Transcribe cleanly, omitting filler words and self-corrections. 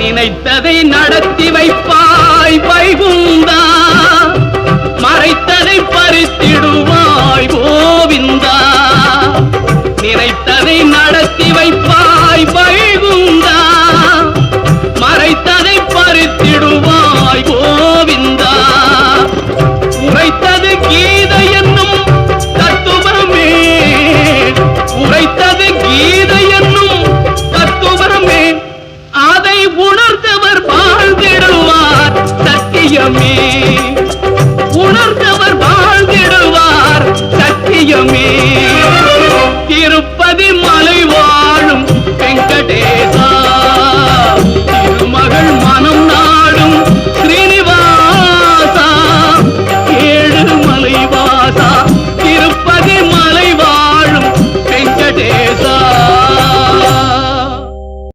நினைத்ததை நடத்தி வைப்பாய் வைகுந்தா, மறைத்ததை பறித்திடுவாய் கோவிந்தா. நினைத்ததை நடத்தி வைப்பாய் வைகுந்தா, மறைத்ததை பறித்திடுவாய் கோவிந்தா. உரைத்தது கீதை என்னும் தத்துவமே, உரைத்தது கீதை என்னும் தத்துவமே, அதை உணர்ந்தவர் வாழ்ந்திடுவார் சத்தியமே.